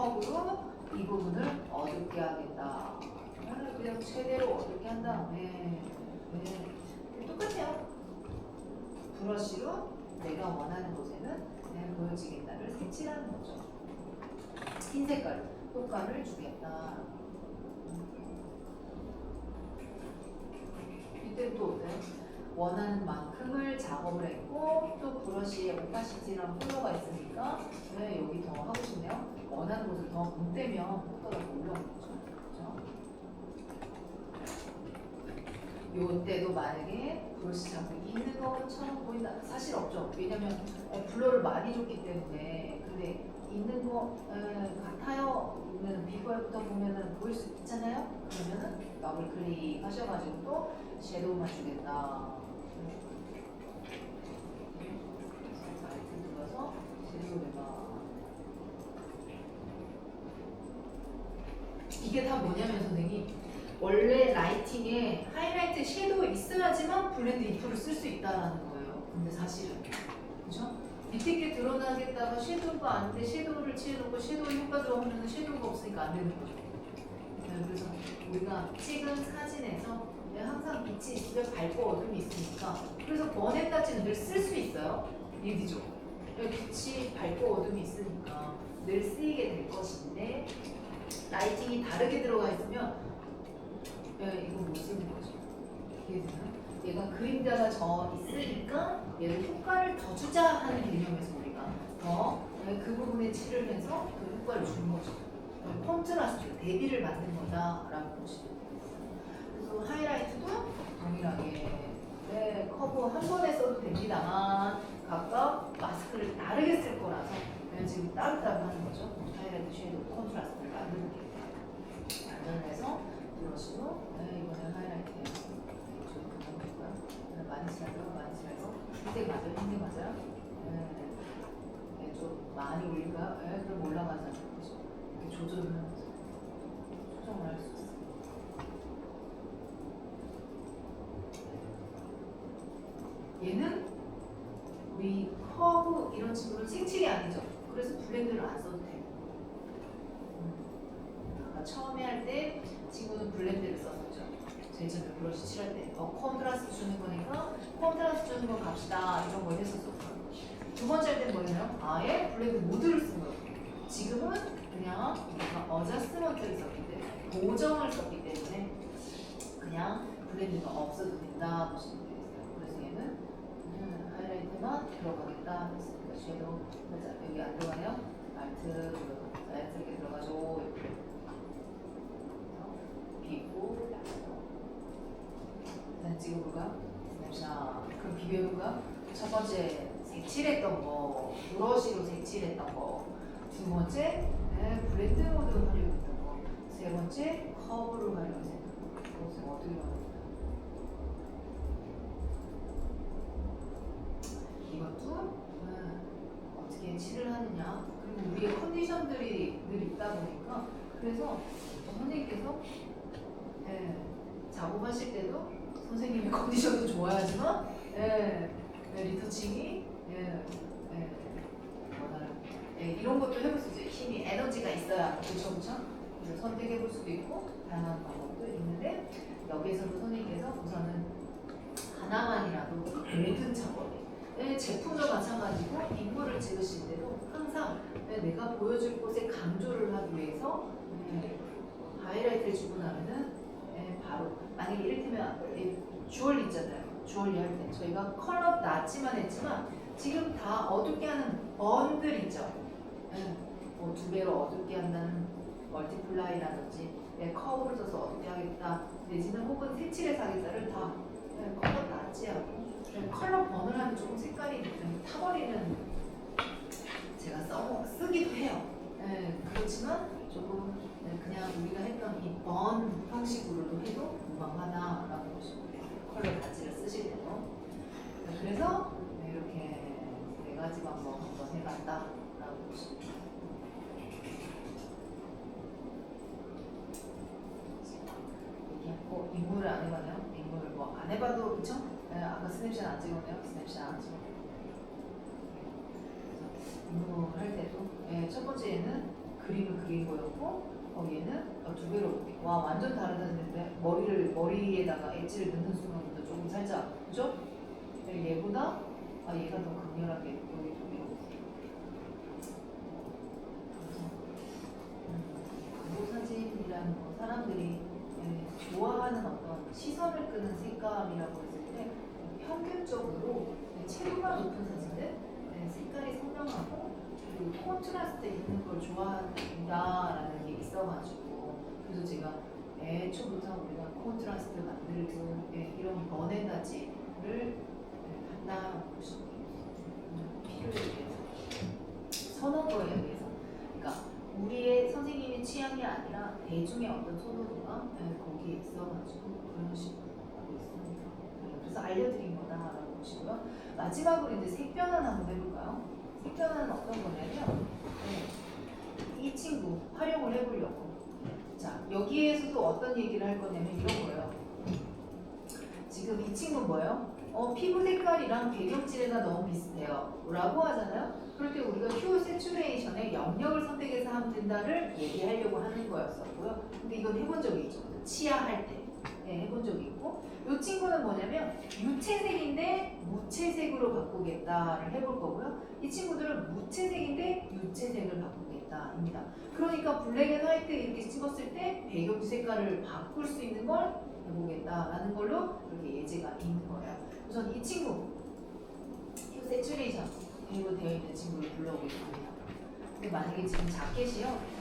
컵으로 이 부분을 어둡게 하겠다. 그냥 최대로 어둡게 한 다음에 똑같아요. 브러쉬로 내가 원하는 곳에는 보여지겠다를 색칠하는 거죠. 흰 색깔 효과를 주겠다. 이때부터 어때요? 원하는 만큼을 작업을 했고 또 브러쉬에 오파시티랑 컬러가 있으니까 여기 더 하고 싶네요. 원하는 곳을 더 뭉떼면 효과가 더 올라오는 거죠. 요때도 만약에 브러쉬 자국이 있는 것처럼 보인다. 사실 없죠. 왜냐면 블러를 많이 줬기 때문에. 근데 있는 거 같아요. 비교해부터 보면은 보일 수 있잖아요. 그러면은 더블 클릭 하셔가지고 또 섀도우만 주겠다. 라이트 눌러서 섀도우가 이게 다 뭐냐면 선생님 원래 라이팅에 하이라이트 섀도우 있어야지만 블렌드 이프를 쓸 수 있다라는 거예요. 근데 사실은 그죠? 밑에 게 드러나겠다가 섀도우가 안 돼, 섀도우를 칠해놓고 섀도우 효과 좋으면 섀도우가 없으니까 안 되는 거죠. 그래서 우리가 찍은 사진에서 항상 빛이 집에 밝고 어둠이 있으니까 그래서 번에 따지는 늘 쓸 수 있어요. 얘기죠. 빛이 밝고 어둠이 있으니까 늘 쓰이게 될 것인데 라이팅이 다르게 들어가 있으면 이거 못 쓰는 거죠. 얘가 그림자가 져 있으니까 얘를 효과를 더 주자 하는 개념에서 우리가 더 그 부분에 칠을 해서 그 효과를 주는 거죠. 콘트라스트, 대비를 만든 거다라고 보시면 돼요. 그래서 하이라이트도 동일하게 커브 한 번에 써도 됩니다만 각각 마스크를 다르게 쓸 거라서 지금 따로따로 하는 거죠. 하이라이트, 쉐이도우, 콘트라스트를 만드는 게 안전을 해서 브러쉬로 이번에 하이라이트에 좀 그만할까요? 많이 칠해서 흰색 맞아요? 흰색 맞아요? 좀 많이 올릴까요? 그럼 올라가지 않는 거죠. 이렇게 조절을 하면서 조정을 할 수 있어요. 얘는 우리 커브 이런 식으로 색칠이 아니죠. 그래서 블렌드를 안 써도 돼요. 아까 처음에 할 때 친구는 블렌드를 썼었죠. 제일 처음에 브러쉬 칠할 때 콘트라스트 주는 거니까 콘트라스트 주는 거 갑시다 이런 걸 했었었고요. 두 번째 할 때는 뭐였나요? 아예 블렌드 모드를 쓴 거예요. 지금은 그냥 우리가 어저스먼트를 썼기 때문에 보정을 썼기 때문에 그냥 블렌드가 없어도 된다 보시면 되겠어요. 그래서 얘는 하이라이트만 들어가겠다 했습니다. 섀도우 여기 안 들어가네요. 알트 자연스럽게 들어가죠. 비고 일단 찍어볼까요? 스냅샷. 그럼 비교해볼까요? 첫 번째 색칠했던 거, 브러쉬로 색칠했던 거. 두 번째 블렌드 모드 활용했던 거. 세 번째 커브로 활용했던 거. 그것은 어떻게 활용했나요? 이것도 어떻게 칠을 하느냐. 그리고 우리의 컨디션들이 늘 있다 보니까 그래서 선생님께서 작업하실 때도 선생님의 컨디션도 좋아야지만 리터칭이 이런 것도 해볼 수 있어요. 힘이 에너지가 있어야 그렇죠. 그래서 선택해 볼 수도 있고 다양한 방법도 있는데 여기에서도 선생님께서 우선은 하나만이라도 모든 작업에 제품도 마찬가지고 인물을 찍으실 때도 항상 내가 보여줄 곳에 강조를 하기 위해서 하이라이트를 주고 나면은 바로 만약에 이를테면 주얼리 있잖아요. 주얼리 할 때 저희가 컬러 낮지만 했지만 지금 다 어둡게 하는 번들 있죠. 뭐 두 배로 어둡게 한다는 멀티플라이라든지 커브를 써서 어둡게 하겠다 내지는 혹은 색칠해서 하겠다를 다 컬러 낮지 하고 컬러 번을 하면 조금 색깔이 좀 타버리는 제가 쓰기도 해요. 그렇지만 조금 그냥 우리가 했던 이 번 형식으로도 해도 무방하다라고 보시면 돼요. 컬러 가지를 쓰실 때도. 그래서 이렇게 네 가지 방법 한번 해봤다라고 보시면 돼요. 얘기하고 인물을 안 해봤나요? 인물 뭐 안 해봐도 그쵸? 아까 스냅샷 안 찍었네요. 스냅샷 안 찍었네요. 인물 할 때도 첫 번째는 그림을 그린 거였고 얘는 두 배로 와 완전 다르다는데 머리에다가 엣지를 넣는 순간부터 조금 살짝 그죠? 얘보다 얘가 더 강렬하게 여기 두 배로 그래서 사진이라는 거 사람들이 좋아하는 어떤 시선을 끄는 색감이라고 했을 때 평균적으로 채도가 높은 사진들 색깔이 선명하고 그리고 콘트라스트 있는 걸 좋아한다라는 게 있어가지고 그래서 제가 애초부터 우리가 콘트라스트 만들고 이런 번외가지를 한다 보시면 필요에 의해서 선호도에 의해서 그러니까 우리의 선생님의 취향이 아니라 대중의 어떤 선호도가 거기에 있어가지고 그런 식으로 하고 있습니다. 그래서 알려드린 거다라고 보시고요. 마지막으로 이제 색변환 한번 해볼까요? 색변환은 어떤 거냐면 이 친구 활용을 해보려고 자 여기에서도 어떤 얘기를 할 거냐면 이런 거예요. 지금 이 친구는 뭐예요? 피부 색깔이랑 배경지레가 너무 비슷해요 라고 하잖아요. 그럴 때 우리가 휴 세츄레이션의 영역을 선택해서 하면 된다를 얘기하려고 하는 거였었고요. 근데 이건 해본 적이 있죠. 치아 할 때 해본 적이 있고 이 친구는 뭐냐면 유채색인데 무채색으로 바꾸겠다를 해볼 거고요. 이 친구들은 무채색인데 유채색을 바꾸겠다입니다. 그러니까 블랙 앤 화이트 이렇게 찍었을 때 배경지 색깔을 바꿀 수 있는 걸 해보겠다라는 걸로 그렇게 예제가 있는 거예요. 우선 이 친구 휴 세츄레이션 이로 되어 있는 친구를 불러오겠습니다. 근데 만약에 지금 자켓이요.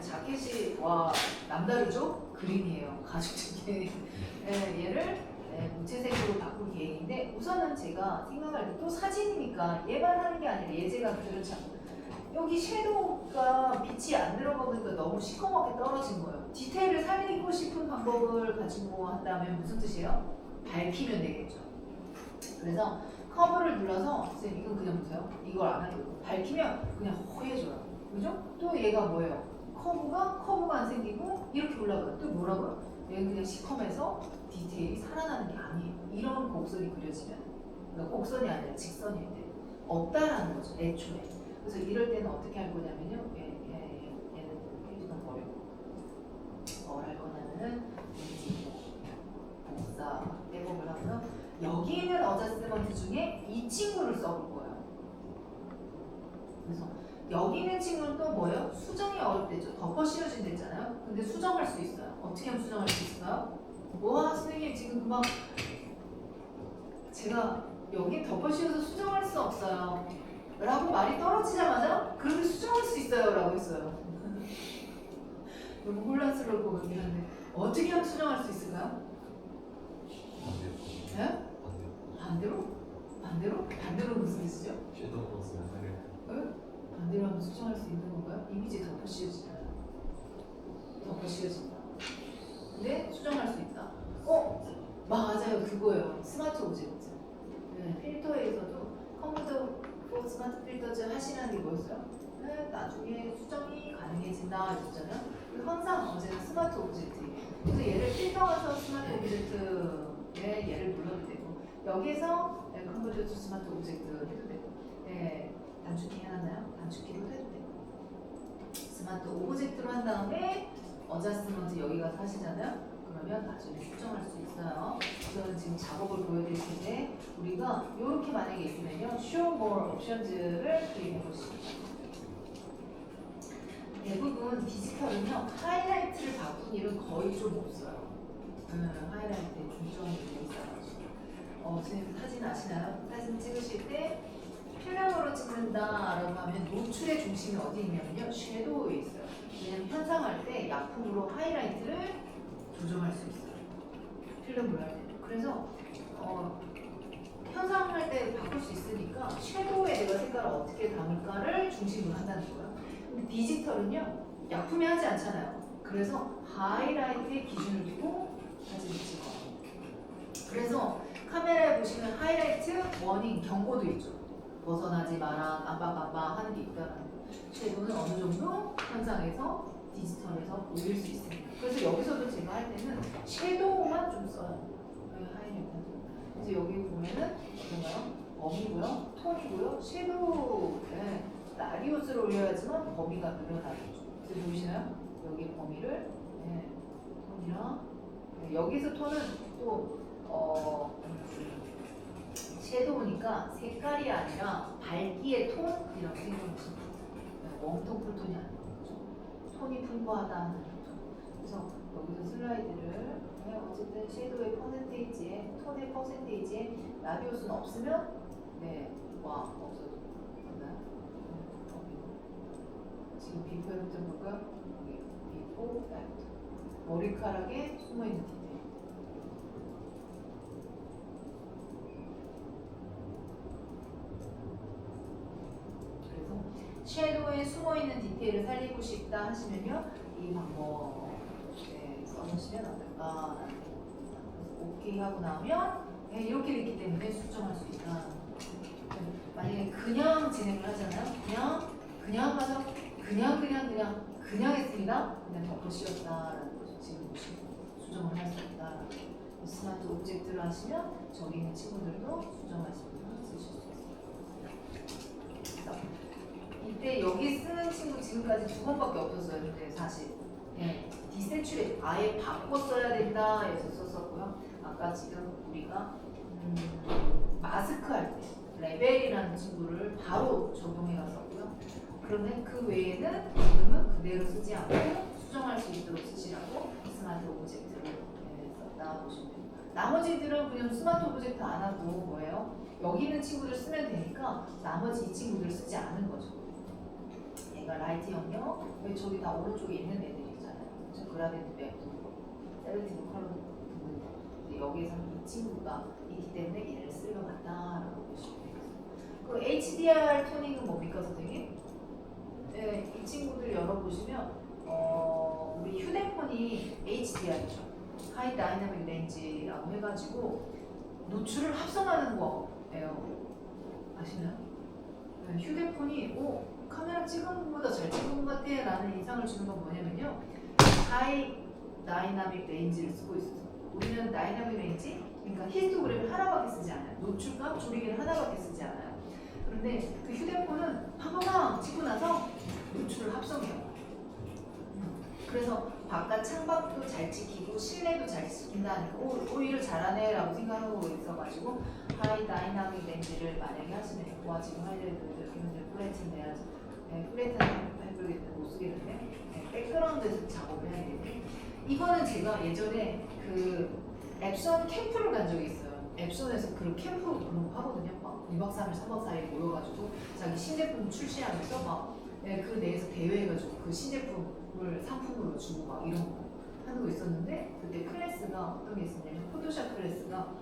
자켓이 와 남다르죠? 그린이에요. 가죽 자켓. 얘를 무채색으로 바꿀 계획인데 우선은 제가 생각할 때 또 사진이니까 얘만 하는 게 아니라 예제가 그렇지 않고 여기 섀도우가 빛이 안 들어가니까 너무 시커멓게 떨어진 거예요. 디테일을 살리고 싶은 방법을 가지고 한다면 무슨 뜻이에요? 밝히면 되겠죠. 그래서 커브를 눌러서 선생님 이건 그냥 보세요. 이걸 안 하고 밝히면 그냥 허해져요. 그죠? 또 얘가 뭐예요? 커브가 안 생기고 이렇게 올라가요. 또 뭐라고요? 얘는 그냥 시커매서 디테일이 살아나는 게 아니에요. 이런 곡선이 그려지면 그러니까 곡선이 아니라 직선일 때 없다라는 거죠. 애초에. 그래서 이럴 때는 어떻게 할 거냐면요. 얘는 페이지만 버리고 뭘 할 거냐면은 복사 백업을 하고요. 여기 있는 어저스먼트 중에 이 친구를 써볼 거예요. 그래서 여기 있는 친구는 또 뭐예요? 수정이 어릴 때죠. 덮어 씌워진 데 있잖아요. 근데 수정할 수 있어요. 어떻게 하면 수정할 수 있을까요? 와 선생님 지금 금방 제가 여기 덮어 씌워서 수정할 수 없어요 라고 말이 떨어지자마자 그렇게 수정할 수 있어요 라고 했어요. 너무 혼란스러울 것 같긴 한데 어떻게 하면 수정할 수 있을까요? 네? 반대로? 반대로 무슨 뜻이죠? 섀도우 쓰면 하이라이트. 반대로 하면 수정할 수 있는 건가요? 이미지 덮어 씌워지잖아요. 덮어 씌워진다. 근데 수정할 수 있다. 맞아요. 그거예요. 스마트 오브젝트. 필터에서도 컴퓨터 포 스마트 필터즈 하시라는 게 뭐였어요? 나중에 수정이 가능해진다 했잖아요. 항상 언제나 스마트 오브젝트예요. 그래서 얘를 필터 가서 스마트 오브젝트에 얘를 불러도 되고 여기에서 컴퓨터 투 스마트 오브젝트 해도 되고 단축키 하나요? 단축키로 해도 되고 스마트 오브젝트로 한 다음에 어저스먼트 여기 가서 하시잖아요. 그러면 나중에 수정할 수 있어요. 저는 지금 작업을 보여드릴 텐데 우리가 이렇게 만약에 있으면요. Show More Options를 클릭해 보시죠. 대부분 디지털은요. 하이라이트를 바꾼 일은 거의 좀 없어요. 하이라이트에 중점이 있어가지고 선생님 사진 아시나요? 사진 찍으실 때 필름으로 찍는다라고 하면 노출의 중심이 어디 있냐면요. 섀도우에 있어요. 왜냐면 현상할 때 약품으로 하이라이트를 조정할 수 있어요. 필름으로 할 때. 그래서 현상할 때 바꿀 수 있으니까 섀도우에 내가 색깔을 어떻게 담을까를 중심으로 한다는 거예요. 근데 디지털은요. 약품이 하지 않잖아요. 그래서 하이라이트에 기준을 두고 사진을 찍어요. 그래서 카메라에 보시면 하이라이트 워닝 경고도 있죠. 벗어나지 마라, 깜빡깜빡 하는 게 있다는 거. 섀도우는 어느 정도 현상에서 디지털에서 올릴 수 있습니다. 그래서 여기서도 제가 할 때는 섀도우만 좀 써요. 하이라이트. 그래서 여기 보면은 어떤가요? 범위고요, 톤이고요, 섀도우 라디우스를 올려야지만 범위가 늘어나겠죠. 여기 보이시나요? 여기 범위를 네, 톤이랑 네, 여기서 톤은 또 섀도우니까 색깔이 아니라 밝기의 톤이라고 생각하시면 돼요. 네, 웜톤, 쿨톤이 아니고 그렇죠? 톤이 풍부하다는 톤. 그래서 여기서 슬라이드를 네, 어쨌든 섀도우의 퍼센테이지에 톤의 퍼센테이지에 라디우스는 없으면 네, 와 없어도 됐나요? 지금 비포 애프터 볼까요? 여기 비포 애프터 머리카락에 숨어있는 디테일. 그래서 섀도우에 숨어있는 디테일을 살리고 싶다 하시면요 이 방법 네, 써보시면 어떨까. 오케이 하고 나면 네, 이렇게 됐기 때문에 수정할 수 있다. 만약에 그냥 진행을 하잖아요. 그냥 가서 그냥 했습니다. 그냥 덮어 씌웠다라는 거죠. 지금 수정을 할 수 있다. 스마트 오브젝트를 하시면 저기 있는 친구들도 수정할 수 있는 쓰실 수 있어요. 이때 여기 쓰는 친구 지금까지 2번밖에 없었어요. 근데 사실 디세츄레 아예 바꿔 써야 된다 해서 썼었고요. 아까 지금 우리가 마스크 할 때 레벨이라는 친구를 바로 적용해 갔었고요. 그러면 그 외에는 지금은 그대로 쓰지 않고 수정할 수 있도록 쓰시라고 스마트 오브젝트를 썼다 보시면 됩니다. 나머지들은 그냥 스마트 오브젝트 안 하고 뭐예요? 여기 있는 친구들 쓰면 되니까 나머지 이 친구들 쓰지 않은 거죠. 얘가 라이트 영역, 왜 저기 다 오른쪽에 있는 애들이 있잖아요. 저 그라덴트 백, 셀렉티브 컬러 부분. 여기에서는 이 친구가 있기 때문에 얘를 쓸러 갔다라고 보시면 되겠습니다. 그 HDR 토닝은 뭡니까 선생님? 네, 이 친구들 열어보시면 우리 휴대폰이 HDR이죠. 하이 다이나믹 렌즈라고 해가지고 노출을 합성하는 거예요. 아시나요? 네, 휴대폰이 카메라 찍은 것보다 잘 찍은 것 같아 라는 인상을 주는 건 뭐냐면요. 하이 다이나믹 렌즈를 쓰고 있어서 우리는 다이나믹 렌즈, 그러니까 히스토그램을 하나밖에 쓰지 않아요. 노출과 조리개를 하나밖에 쓰지 않아요. 그런데 그 휴대폰은 팡팡팡 찍고 나서 노출을 합성해요. 그래서 바깥 창밖도 잘 찍히고 실내도 잘 찍힌다니까 오히려 잘하네 라고 생각하고 있어가지고 하이 다이나믹 렌즈를 만약에 하시면 와 지금 하이라이트 플래튼 내야지 플래튼 해보겠는데 못 쓰겠는데 백그라운드에서 작업을 해야 되는데 이거는 제가 예전에 그 앱선 캠프를 간 적이 있어요. 앱선에서 그런 캠프 그런 거 하거든요. 막 2박 3일, 3박 4일 모여가지고 자기 신제품 출시하면서 막 그 내에서 대회해가지고 그 신제품을 상품으로 주고 막 이런 거 하는 거 있었는데 그때 클래스가 어떤 게 있었냐면 포토샵 클래스가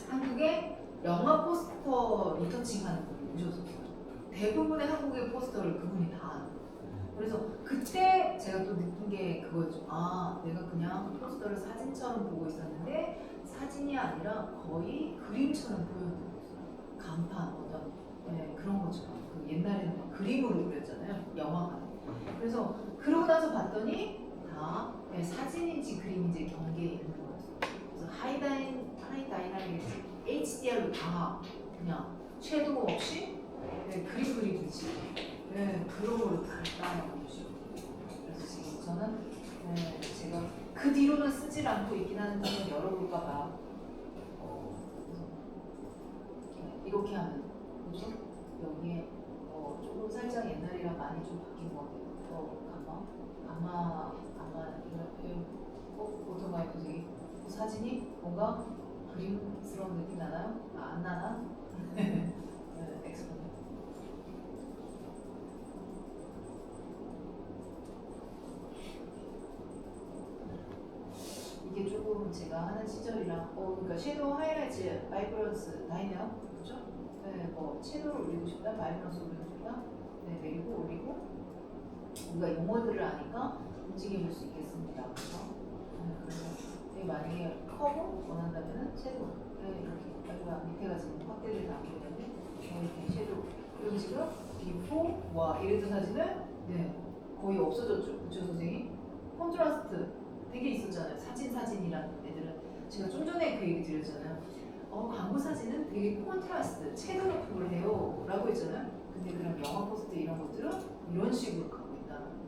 한국의 영화 포스터 리터칭 하는 분이 오셨었어요. 대부분의 한국의 포스터를 그분이 다 하는 거예요. 그래서 그때 제가 또 느낀 게 그거였죠. 아, 내가 그냥 포스터를 사진처럼 보고 있었는데 사진이 아니라 거의 그림처럼 보였던 거였어요. 간판 어떤 그런 것처럼. 그 옛날에는 막 그림으로 그렸잖아요. 영화가. 그래서 그러고 나서 봤더니 다 사진인지 그림인지 경계에 있는 거였어요. 그래서 하이 다이나믹 HDR로 다 그냥 섀도우 없이 그림 그리듯이 그런 걸로 다 따라하고 계시고 그래서 지금 저는 제가 그 뒤로는 쓰질 않고 있긴 하는데 한번 열어볼까봐 이렇게 하면 그죠? 여기에 조금 살짝 옛날이랑 많이 좀 바뀐 것 같아요. 이거 어떤가요 선생님? 사진이 뭔가 그림스러운 느낌 나나요? 안 나나? 엑스포. 이게 조금 제가 하는 시절이랑 그러니까 섀도우 하이라이트 바이브런스 다 있네요. 그죠? 뭐 섀도우를 올리고 싶다, 바이브런스 올리고 싶다, 내리고 올리고 우리가 용어들을 아니까 움직여 볼 수 있겠습니다. 그래서 만약에 커브 원한다면은 섀도우 이렇게 밑에가 지금 확대를 다 하게 되는데 이렇게 섀도우 그리고 지금 비포 이래도 사진은 거의 없어졌죠. 그쵸 선생님? 콘트라스트 되게 있었잖아요. 사진이란 애들은 제가 좀 전에 그 얘기 드렸잖아요. 광고 사진은 되게 콘트라스트, 채도 높은 걸 해요 라고 했잖아요. 근데 그럼 영화 포스트 이런 것들은 이런 식으로 가고 있다는 거예요.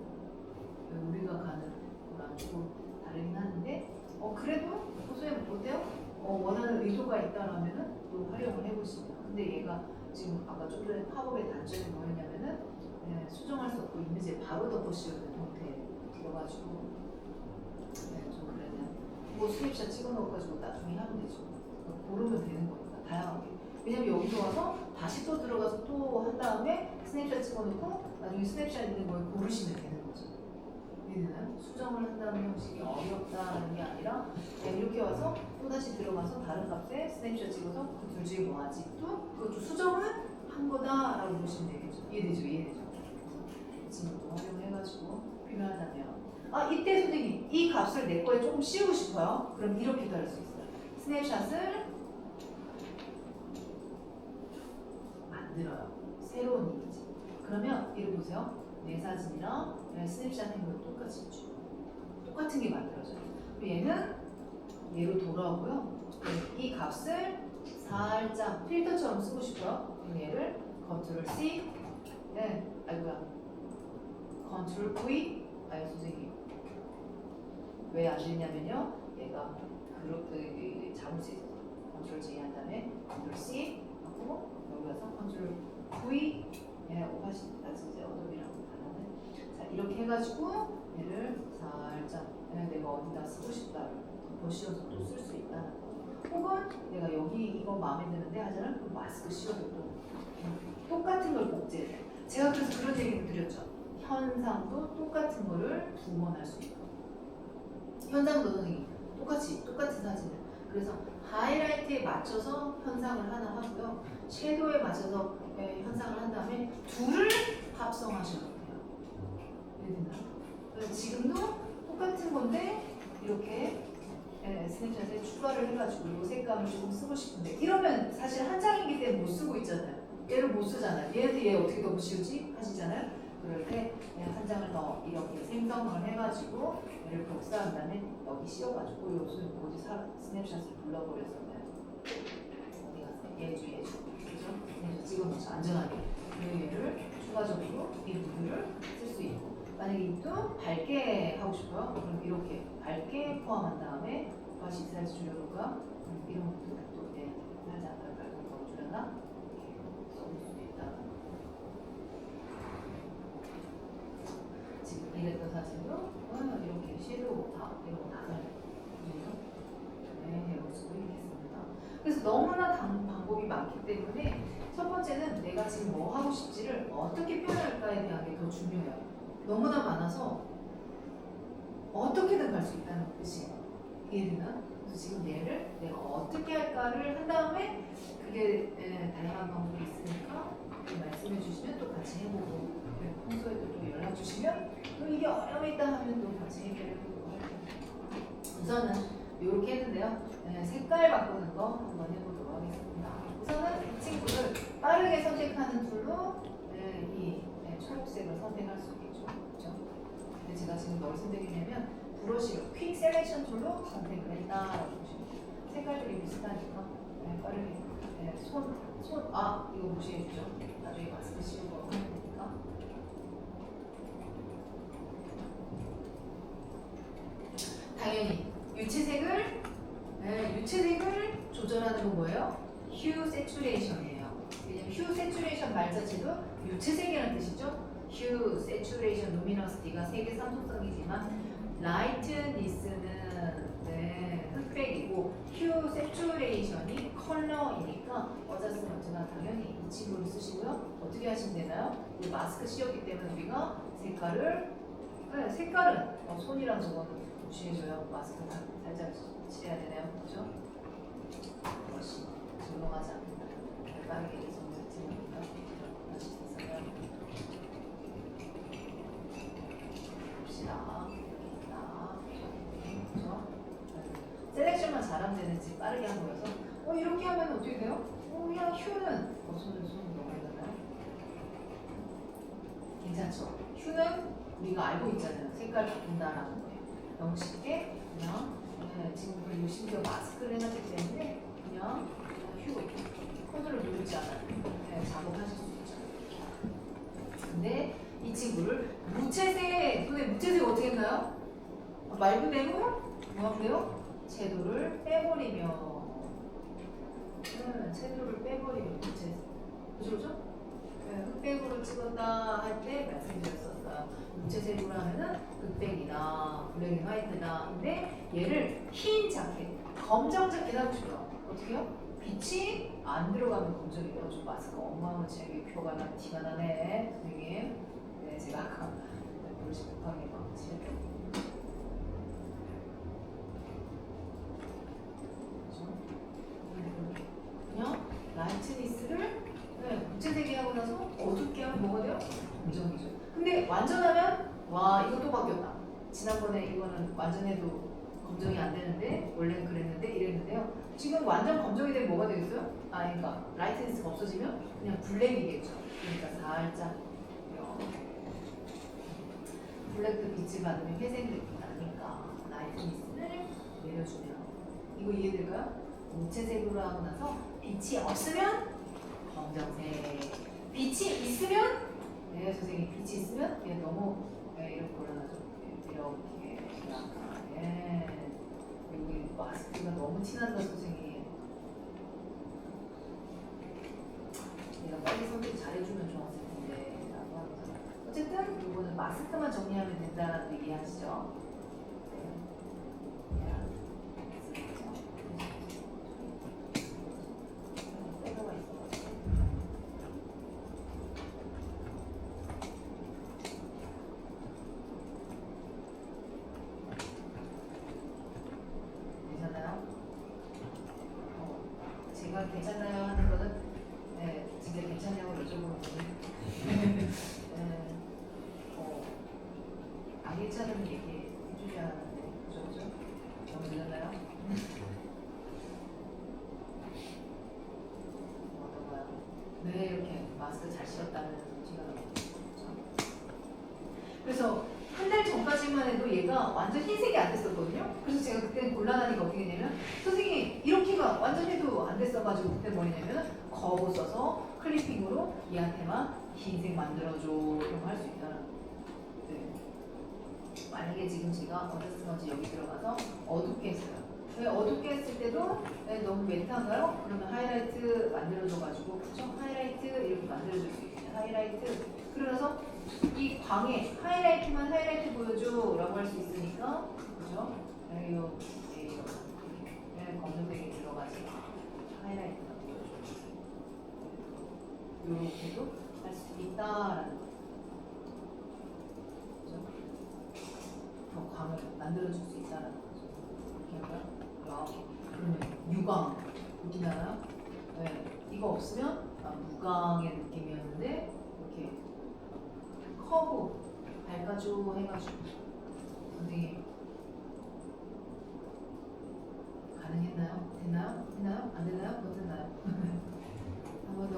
해보시면. 근데 얘가 지금 아까 좀 전에 팝업의 단점이 뭐였냐면은 수정할 수 없고 이미지에 바로 덮어씌우는 형태에 들어가지고 좀 그랬네요. 뭐 스냅샷 찍어넣어가지고 나중에 하면 되죠. 고르면 되는 거니까 다양하게. 왜냐면 여기서 와서 다시 또 들어가서 또 한 다음에 스냅샷 찍어놓고 나중에 스냅샷 있는 걸 고르시면 되는 거죠. 이해되나요? 수정을 한다는 형식이 어렵다는 게 아니라 그냥 이렇게 와서 또 다시 들어가서 다른 값에 스냅샷 찍어서 그 둘 중에 뭐 하지? 또 그것도 수정을 한 거다라고 보시면 되겠죠. 이해되죠? 이해되죠? 지금도 활용해가지고 필요하다면 이때 선생님 이 값을 내 거에 조금 씌우고 싶어요. 그럼 이렇게도 할 수 있어요. 스냅샷을 만들어요. 새로운 이미지. 그러면 이거 보세요. 내 사진이랑 스냅샷 한 거 똑같이 줘. 똑같은 게 만들어져요. 얘는 얘로 돌아오고요. 이 값을 살짝 필터처럼 쓰고 싶어요. 그럼 얘를 Ctrl C, Ctrl V, 선생님 왜 안 되냐면요. 얘가 그렇게 잡을 수 있어서 Ctrl J 한 다음에 Ctrl C 하고 여기 가서 Ctrl V, 오파시티 진짜 어둠이랑 다르네. 자 이렇게 해가지고 얘를 살짝 내가 어디다 쓰고 싶다 덮어씌워서 또 쓸 수 있다는 거. 혹은 내가 여기 이거 마음에 드는데 하잖아. 그럼 마스크 씌워도 또 똑같은 걸 복제해. 제가 그래서 그런 얘기를 드렸죠. 현상도 똑같은 거를 두 번 할 수 있고 현상도 선생님 똑같은 사진을 그래서 하이라이트에 맞춰서 현상을 하나 하고요. 섀도우에 맞춰서 현상을 한 다음에 둘을 합성하셔도 돼요. 이해되나요? 그래서 지금도 똑같은 건데 이렇게 스냅샷에 추가를 해가지고 이 색감을 조금 쓰고 싶은데 이러면 사실 한 장이기 때문에 못 쓰고 있잖아요. 얘를 못 쓰잖아요. 얘한테 얘 어떻게 덮으시우지? 하시잖아요. 그럴 때 그냥 한 장을 더 이렇게 생성을 해가지고 얘를 복사한 다음에 여기 씌워가지고 요즘 어디 스냅샷을 불러버렸었나요? 어디 갔어요? 예주 그죠? 스냅샷 찍어놓죠. 안전하게. 얘를 추가적으로 이 부분을 쓸 수 있고 만약에 또 밝게 하고 싶어요? 그럼 이렇게 밝게 포함한 다음에 다시 살짝 줄여볼까? 이런 것도 또 살짝 더 줄였나? 이렇게 써볼 수도 있다. 지금 이랬던 사진도 이렇게 섀도우 다 이런 거 다 살려요. 해볼 수도 있겠습니다. 그래서 너무나 방법이 많기 때문에 첫 번째는 내가 지금 뭐 하고 싶지를 어떻게 표현할까에 대한 게 더 중요해요. 너무나 많아서 어떻게든 갈 수 있다는 뜻이에요. 이해되나? 그래서 지금 얘를 내가 어떻게 할까를 한 다음에 그게 다양한 방법이 있으니까 말씀해 주시면 또 같이 해보고 평소에도 또 연락 주시면 또 이게 어려움이 있다 하면 또 같이 해결해 보고 할게요. 우선은 이렇게 했는데요. 색깔 바꾸는 거 한번 해보도록 하겠습니다. 우선은 이 친구를 빠르게 선택하는 툴로 이 초록색을 선택할 수 있겠죠. 그렇죠? 근데 제가 지금 뭘 선택했냐면 브러쉬로 퀵 셀렉션 툴로 선택을 했다라고 보시면 돼요. 색깔들이 비슷하니까 빠르게 이거 무시해 주죠. 나중에 마스크 씌우고 하면 되니까. 당연히 유채색을 조절하는 건 뭐예요? 휴 세츄레이션이에요. 왜냐면 휴 세츄레이션 말 자체도 유채색이라는 뜻이죠. 휴 세츄레이션 루미너시티가 색의 상속성이지만 라이트니스는 흑백이고 휴 세츄레이션이 컬러이니까 어자스먼트나 당연히 이 친구를 쓰시고요. 어떻게 하시면 되나요? 이 마스크 씌웠기 때문에 우리가 색깔은 손이랑 저거는 무시해줘요. 마스크 살짝 칠해야 되나요? 그렇죠? 그것이 조용하지 않습니다. 빠르게 정말 진행합니다. 다시 있어요. 봅시다. 그렇죠? 셀렉션만 잘하면 되는지 빠르게 한 거여서 이렇게 하면 어떻게 돼요? 야 휴는 손을 넘어가나요? 괜찮죠? 휴는 우리가 알고 있잖아요. 색깔 바꾼다라는 거예요. 너무 쉽게 그냥 지금 그리고 심지어 마스크를 해놨기 때문에 그냥 휴 컨트롤 누르지 않아요. 작업하실 수 있죠. 근데 이 친구를 무채색 어떻게 했나요? 말 그대로 뭐 하면 돼요? 채도를 빼버리면 섀도우를 빼버리면 그치? 그죠? 흑백으로 찍었다 할 때 말씀드렸었어요. 무채색으로 하면은 흑백이다, 블랙 앤 화이트다. 근데 얘를 흰 자켓, 검정 자켓 하고 싶어요. 어떻게 해요? 빛이 안 들어가면 검정이에요. 좀 마스크 엉망으로 표가 난 티가 나네, 선생님. 네, 제가 아까 버릇이 급하게 막 칠했죠. 그냥 라이트니스를 무채색이 하고 나서 어둡게 하면 뭐가 돼요? 검정이죠. 근데 완전하면 와 이거 또 바뀌었다. 지난번에 이거는 완전해도 검정이 안 되는데 원래는 그랬는데 이랬는데요. 지금 완전 검정이 되면 뭐가 되겠어요? 그러니까 라이트니스가 없어지면 그냥 블랙이겠죠. 그러니까 살짝 이렇게 블랙도 빛을 받으면 회색 느낌이 나니까 라이트니스를 내려주면 이거 이해될까요? 무채색으로 하고 나서 빛이 없으면 검정색, 빛이 있으면 네 선생님 빛이 있으면 얘 너무 이렇게 올라가죠. 이렇게 약간 여기 마스크가 너무 티난다 선생님. 내가 빨리 선택 잘해주면 좋았을 텐데 라고 합니다. 어쨌든 이거는 마스크만 정리하면 된다는 얘기 하시죠. 제가 괜찮나요 하는 거는 진짜 괜찮냐고 여쭤보는 안 괜찮으면 얘기해 주셔야 하는데 그죠? 너무 늦었나요? 어떤가요? 네 이렇게 마스크 잘 씌웠다는 소리가 나죠. 그래서 한 달 전까지만 해도 얘가 완전 흰색이 안 됐었거든요. 그래서 제가 그때 곤란하니까 어떻게 되냐면 선생님 이렇게가 완전 해도 안 됐어가지고 그때 뭐냐면 거부 써서 클리핑으로 얘한테만 흰색 만들어줘 이런 거 할 수 있다는 거예요. 네. 만약에 지금 제가 어렸을 건지 여기 들어가서 어둡게 했어요. 왜 어둡게 했을 때도 너무 매트한가요? 그러면 하이라이트 만들어줘가지고 그쵸? 하이라이트 이렇게 만들어줄 수 있어요. 하이라이트 그러면서 이 광에 하이라이트만 하이라이트 보여줘 라고 할 수 있으니까 그죠? 검정색이 들어가지 하이라이트만 보여줘 요렇게도 할 수 있다라는 거 그죠? 더 광을 만들어줄 수 있다라는 거죠. 이렇게 할까요? 그러면 유광 느끼나요? 네. 이거 없으면 무광의 느낌이었는데 이렇게 커브 밝아줘 해가지고 선생님 가능했나요? 됐나요? 됐나요? 안 됐나요? 못 됐나요? 한 번 더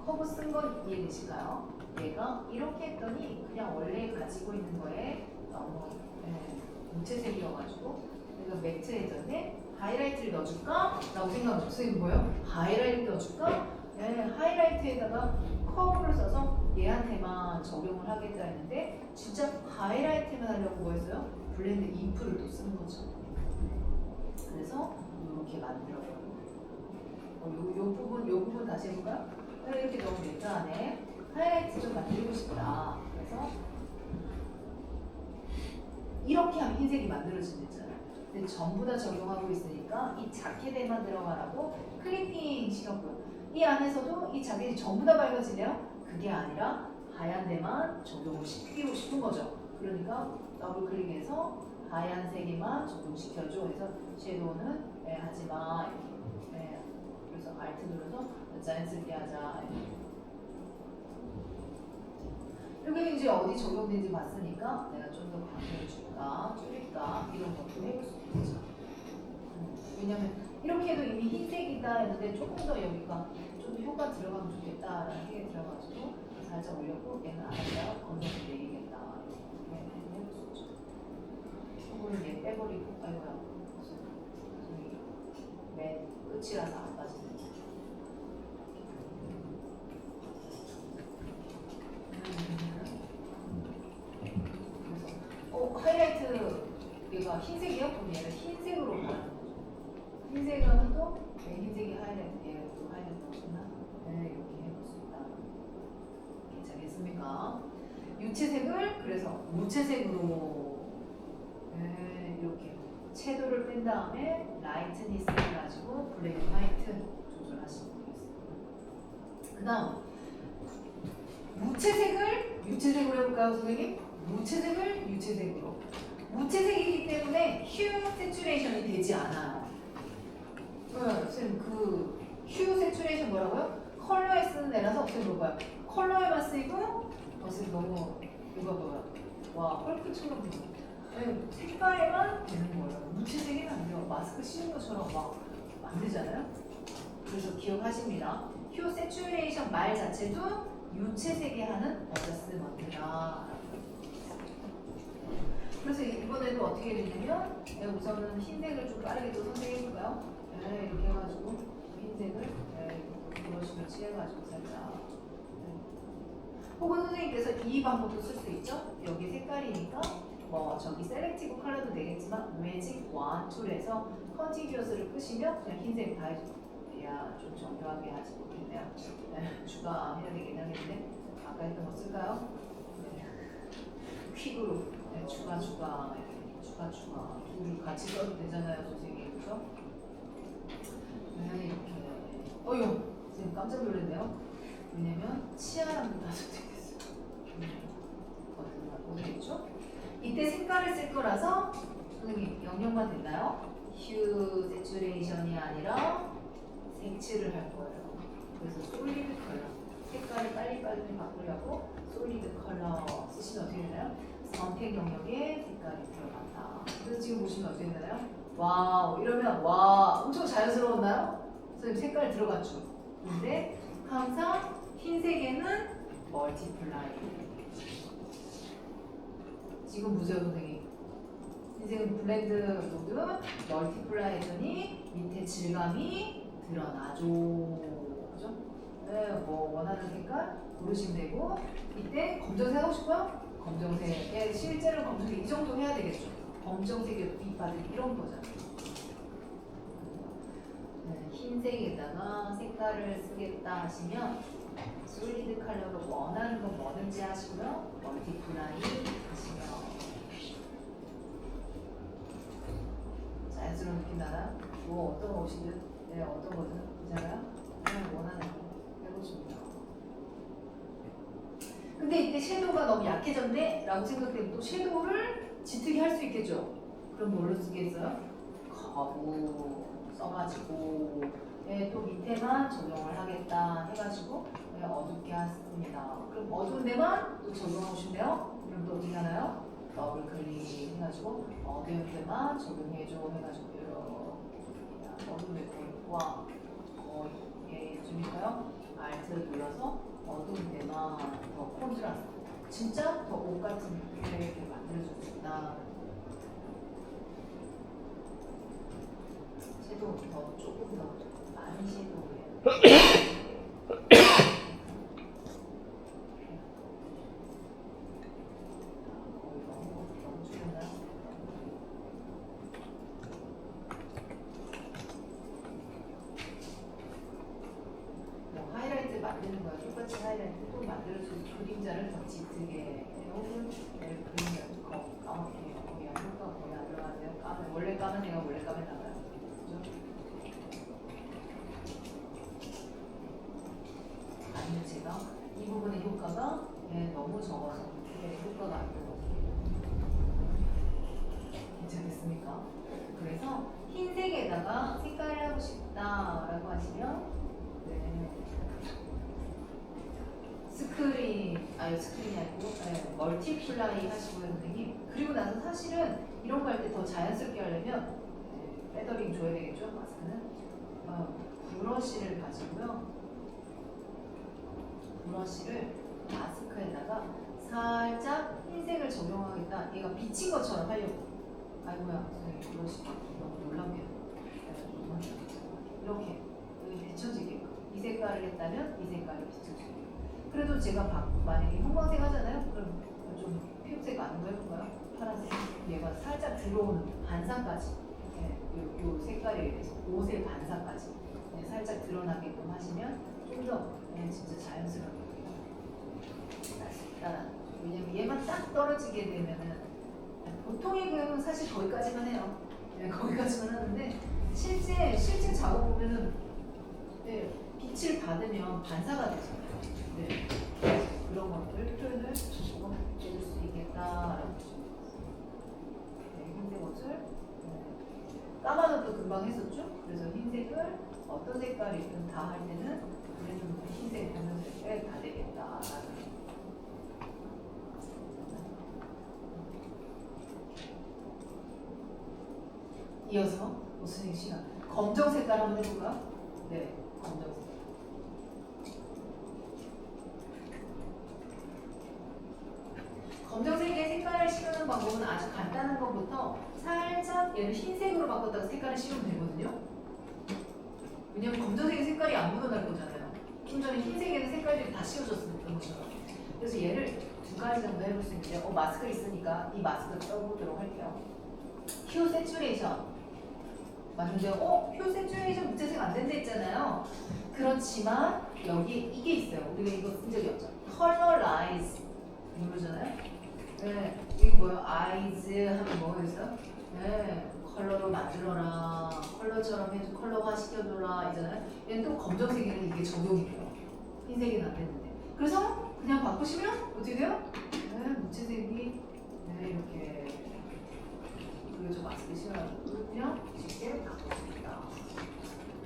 커브 쓴 건 이해되실까요? 얘가 이렇게 했더니 그냥 원래 가지고 있는 거에 너무 무채색이어가지고 내가 매트해졌네? 하이라이트를 넣어줄까? 라고 생각하죠. 선생님 뭐예요? 하이라이트 넣어줄까? 하이라이트에다가 커브를 써서 얘한테만 적용을 하겠다 했는데 진짜 하이라이트만 하려고 뭐 했어요? 블렌드 인프를 또 쓴 거죠. 그래서 이렇게 만들어요. 요 부분 다시 해볼까요? 이렇게 너무 매트하네. 하이라이트 좀 만들고 싶다. 그래서 이렇게 하면 흰색이 만들어진댔잖아요. 근데 전부 다 적용하고 있으니까 이 자켓에만 들어가라고 클리핑 시켰고요. 이 안에서도 이 자켓이 전부 다 밝아지네요. 그게 아니라 하얀 데만 적용을 시키고 싶은 거죠. 그러니까 더블 클릭해서 하얀색에만 적용시켜줘. 그래서 섀도우는 하지마 이렇게. 그래서 Alt 눌러서 자연스럽게 하자. 여기 이제 어디 적용된지 봤으니까 내가 좀 더 광을 줄까, 줄일까 이런 것도 해볼 수 있죠. 왜냐면 이렇게 해도 이미 흰색이다 했는데 조금 더 여기가 좀 더 효과 들어가면 좋겠다라는 게 들어가지고 살짝 올렸고 얘는 안 할까요? 검정색 내리겠다. 이렇게 해볼 수 있죠. 이거는 얘 빼버리고 아이고야 저기 맨 끝이라서 안 빠지네. 그래서 하이라이트 얘가 흰색이야? 그럼 얘를 흰색으로 가는 거죠. 흰색을 하면 또 네, 흰색이 하이라이트, 얘도 하이라이트 없나? 네, 이렇게 해볼 수 있다. 괜찮겠습니까? 유채색을 그래서 무채색으로 네, 이렇게 채도를 뺀 다음에 라이트니스를 가지고 블랙 앤 화이트 조절하시면 되겠습니다. 그 다음 무채색을 유채색으로 해볼까요, 선생님? 무채색을 유채색으로. 무채색이기 때문에 휴 세츄레이션이 되지 않아요. 선생님 휴 세츄레이션 뭐라고요? 컬러에 쓰는 애라서 선생님 뭐봐요? 컬러에만 쓰이고 선생님 너무 이거 봐요. 와 헐크처럼 색깔에만 되는 거예요. 무채색이 안 돼요. 마스크 씌운 것처럼 막 안 되잖아요. 그래서 기억하십니다. 휴 세츄레이션 말 자체도 유채색에 하는 어저스먼트다. 그래서 이번에도 어떻게 되냐면 우선은 흰색을 좀 빠르게 또 선택해볼까요? 네, 이렇게 해가지고 흰색을 브러쉬로 칠해가지고 살짝 혹은 선생님께서 이 방법도 쓸 수 있죠? 여기 색깔이니까 뭐 저기 셀렉티브 컬러도 되겠지만 매직 1, 2에서 컨티뉴어스를 끄시면 그냥 흰색 다 해야 좀 정교하게 하지 못했네요. 네, 추가해야 되긴 하겠는데 아까 했던 거 쓸까요? 네. 퀵으로 네, 추가 둘을 같이 써도 되잖아요, 선생님. 그죠? 네, 이렇게 어휴 지금 깜짝 놀랐네요. 왜냐면 치아랑도 다 선택했어요. 어디겠죠? 이때 색깔을 쓸 거라서 선생님 영역만 됐나요? 휴 세츄레이션이 아니라 색칠을 할 거예요. 그래서 솔리드 컬러 색깔을 빨리빨리 바꾸려고 솔리드 컬러 쓰시면 어떻게 되나요? 선택 영역에 색깔이 들어간다. 그래서 지금 보시면 어떻게 되나요? 와우 이러면 와 엄청 자연스러웠나요? 선생님 색깔 들어갔죠? 근데 항상 흰색에는 멀티플라이 지금 보세요 선생님 흰색은 블렌드 모드 멀티플라이 했더니 밑에 질감이 드러나죠 그죠? 네, 뭐 원하는 색깔 고르시면 되고 이때 검정색 하고 싶어요? 검정색에 실제로 검정색 이 정도 해야 되겠죠 검정색에 빛받은 이런 거잖아요 네, 흰색에다가 색깔을 쓰겠다 하시면 솔리드 컬러로 원하는 건 뭐든지 하시고요 멀티플라이 하시면 자연스러운 느낌 나나요? 뭐 어떤 옷이든 네 어떤 거든 괜찮아요? 그냥 원하는 거 해보십니다 근데 이때 섀도우가 너무 약해졌네? 라고 생각되면 또 섀도우를 짙게 할 수 있겠죠? 그럼 뭘로 쓰겠어요? 거부 써가지고 네, 또 밑에만 적용을 하겠다 해가지고 네, 어둡게 했습니다. 그럼 어두운 데만 또 적용하고 싶네요. 그럼 또 어떻게 하나요? 더블 클릭 해가지고 어두운 데만 적용해줘 해가지고 이렇게 어두운 데 와 얘쯤일까요? 알트 눌러서 어두운 데만 더 콘트라스트 진짜 더 옷 같은 이렇게 만들어줄 수 있다. 섀도우 더 조금 더 많이 섀도우예요. 하이라이트 만드는 거야. 똑같이 하이라이트 또 만들어주는 그림자를 더 짙게 혹은 그림을 까맣게 거기 안 효과가 거의 안 들어가세요. 까면 원래 까만 애가 원래 까면 나가요. 그죠? 아니면 제가 이 부분의 효과가 너무 적어서 효과가 안 들어가요. 괜찮겠습니까? 그래서 흰색에다가 색깔을 하고 싶다라고 하시면 스크린이 아니고 멀티플라이 하시고요 선생님. 그리고 나서 사실은 이런 거 할 때 더 자연스럽게 하려면 패더링 줘야 되겠죠 마스크는. 브러쉬를 가지고요. 브러쉬를 마스크에다가 살짝 흰색을 적용하겠다. 얘가 비친 것처럼 하려고. 아이고야 선생님 브러쉬 너무 놀랍네요. 이렇게 여기 비춰지게끔 이 색깔을 했다면 이 색깔을 비춰주게끔. 그래도 제가 만약에 형광색 하잖아요. 그럼 좀 피부색 아닌 거 해볼까요? 파란색. 얘가 살짝 들어오는 반상까지 네, 요 색깔에 대해서 옷의 반사까지 네, 살짝 드러나게끔 하시면 좀 더 네, 진짜 자연스럽게 날 수 있다라는 거죠. 왜냐면 얘만 딱 떨어지게 되면은 보통의 그림은 사실 거기까지만 해요. 네, 거기까지만 하는데 실제 작업 보면은 네, 빛을 받으면 반사가 되잖아요. 네, 그런 것들 표현을 조금 해줄 수 있겠다라고 보시면 네, 흰색 옷을 까만 옷도 금방 했었죠. 그래서 흰색을 어떤 색깔이든 다 할 때는 그래도 흰색 변형색에 다 되겠다라는. 이어서 무슨 시간? 검정 색깔 한번 해볼까? 네, 검정색. 검정색의 색깔을 씌우는 방법은 아주 간단한 것부터 살짝 얘를 흰색으로 바꿨다가 색깔을 씌우면 되거든요. 왜냐면 검정색의 색깔이 안 묻어날 거잖아요. 좀 전에 흰색에는 색깔들이 다 씌워졌었던 것처럼. 그래서 얘를 두 가지 정도 해볼 수 있는데 마스크 있으니까 이 마스크 써보도록 할게요. 휴 세츄레이션. 맞는데 휴 세츄레이션 무채색 안 된다 했잖아요. 그렇지만 여기 이게 있어요. 우리가 이거 쓴 적이 없죠. 컬러라이즈 모르잖아요. 네, 이거 뭐예요? 아이즈 하면 뭐였어요? 네, 컬러로 만들어라. 컬러처럼 해줘. 컬러화 시켜줘라. 이잖아요. 얘는 또 검정색에는 이게 적용이 돼요. 흰색에는 안 되는데. 그래서 그냥 바꾸시면 어떻게 돼요? 네, 무채색이 네, 이렇게 그리고 저 마스크 싫어가지고 그냥 쉽게 바꿀 수 있다.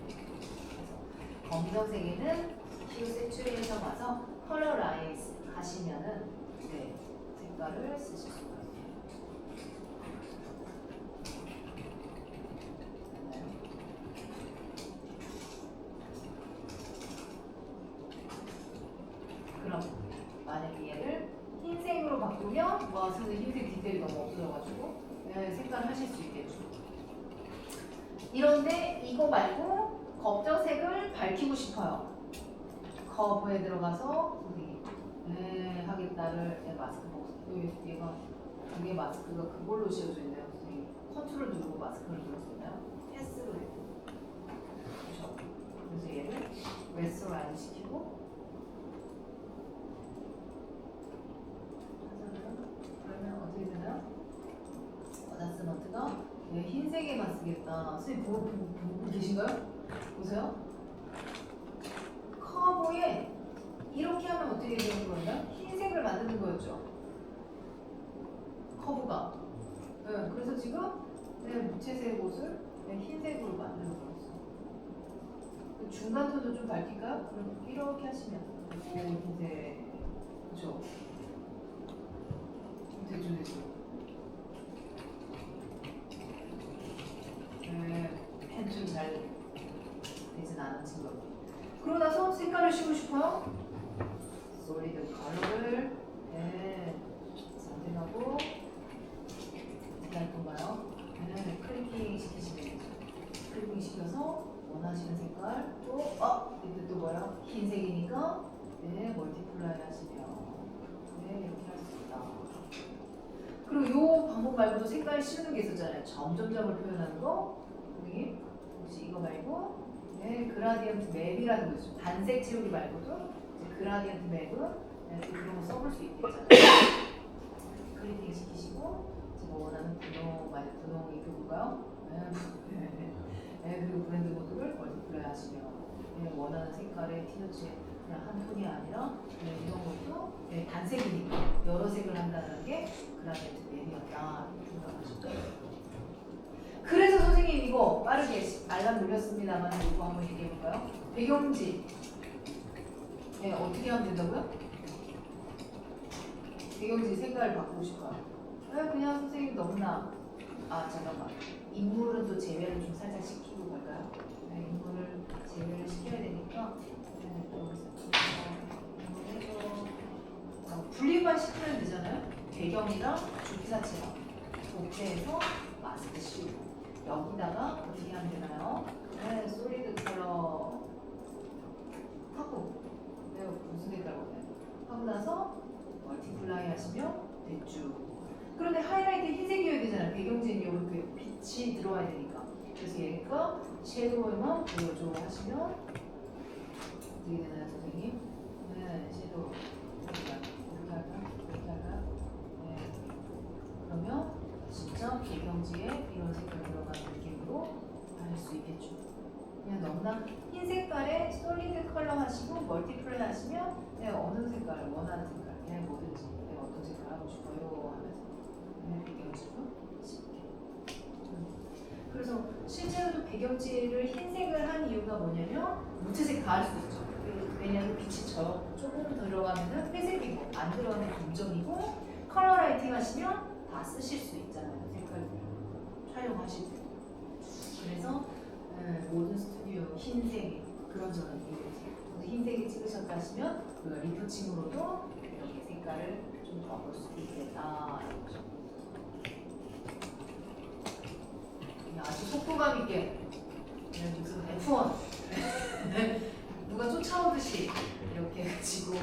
그래서 검정색에는 휴 세츄레이션 와서 컬러라이즈 하시면은 네, 색깔을 쓰실 수가 있어요. 그럼 만약에 얘를 흰색으로 바꾸면 선생님 흰색 디테일이 너무 없어져가지고 네, 색깔 하실 수 있겠죠. 이런데 이거 말고 검정색을 밝히고 싶어요. 커브에 들어가서 네, 하겠다를 마스크 얘가 이게 마스크가 그걸로 씌워져 있나요? 선생님 컨트롤 누르고 마스크를 눌렀었나요? 패스로 되고 그렇죠. 그래서 얘를 웨스트라인 시키고 그러면 어떻게 되나요? 어다스먼트가 네, 흰색에만 쓰겠다. 선생님 보고 계신가요? 보세요. 커브에 이렇게 하면 어떻게 되는 거예요? 흰색을 만드는 거였죠. 커브가. 네, 그래서 지금 네, 무채색 옷을 네, 흰색으로 만들어 버렸어. 중간 톤도 좀 밝힐까요? 그럼 이렇게 하시면 흰색. 그렇죠. 됐죠. 펜좀 잘 되진 않은 친구. 그러고 나서 색깔을 씌우고 싶어요. 솔리드 컬러를 선택하고 어떻게 할 건가요? 클리핑 시키시면 되죠. 클리핑 시켜서 원하시는 색깔 또 이때 또 뭐예요? 흰색이니까 멀티플라이 하시면 이렇게 할 수 있다. 그리고 이 방법 말고도 색깔 씌우는 게 있었잖아요. 점점점을 표현하는 거. 선생님 혹시 이거 말고 그라디언트 맵이라는 거 있죠. 단색 채우기 말고도 그라디언트 맵은 그런 거 써볼 수 있겠잖아요. 클리핑 시키시고 제가 원하는 분홍이 그건가요? 그리고 브랜드 모드를 멀티플라이 하시면 원하는 색깔의 티셔츠에 그냥 한 톤이 아니라 이런 것도 단색이니까 여러 색을 한다는 게 그라디언트 맵이었다 생각하시죠. 그래서 선생님 이거 빠르게 알람 눌렸습니다만 이거 한번 얘기해볼까요? 배경지 어떻게 하면 된다고요? 배경지 색깔 바꾸고 싶어요. 그냥 선생님 너무나 잠깐만 인물은 또 제외를 좀 살짝 시키고 갈까요? 인물을 제외를 시켜야 되니까 분리만 시키면 되잖아요. 배경이랑 주기자체랑 복제해서 마스크 씌우고 여기다가 어떻게 하면 되나요? 솔리드 컬러 하고 무슨 색깔 원해요? 하고 나서 멀티플라이 하시면 됐죠. 그런데 하이라이트 흰색이어야 되잖아요. 배경지는 이렇게 빛이 빛이 들어와야 되니까. 그래서 얘가 섀도우에만 보여줘 하시면 어떻게 되나요, 선생님? 네, 섀도우. 이렇게 할까? 이렇게 할까? 네. 그러면 진짜 배경지에 이런 색깔 들어가는 느낌으로 할 수 있겠죠. 그냥 너무나 흰 색깔에 솔리드 컬러 하시고 멀티플레이 하시면 내가 어느 색깔 원하는 색깔 그냥 뭐든지 내가 어떤 색깔 하고 싶어요 하면서 배경지로 쉽게. 그래서 실제로도 배경지를 흰색을 한 이유가 뭐냐면 무채색 다 할 수 있죠. 왜냐면 빛이 조금 들어가면 회색이고 안 들어가면 검정이고 컬러 라이팅 하시면 다 쓰실 수 있잖아요. 색깔들 촬영하실 때. 그래서 모든 스튜디오 흰색 그런 저런 이유지. 흰색이 찍으셨다 하시면 우리가 리터칭으로도 이렇게 색깔을 좀 더 볼 수 있겠다. 아주 속도감 있게 무슨 F1 누가 쫓아오듯이 이렇게 해가지고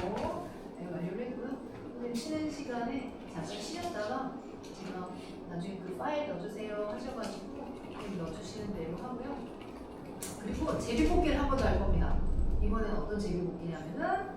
완료를 했고요. 선생님 쉬는 시간에 잠깐 쉬었다가 제가 나중에 그 파일 넣어주세요 하셔가지고 넣어주시는 대로 하고요. 그리고 제비뽑기를 한 번 더 할 겁니다. 이번에는 어떤 제비뽑기냐면은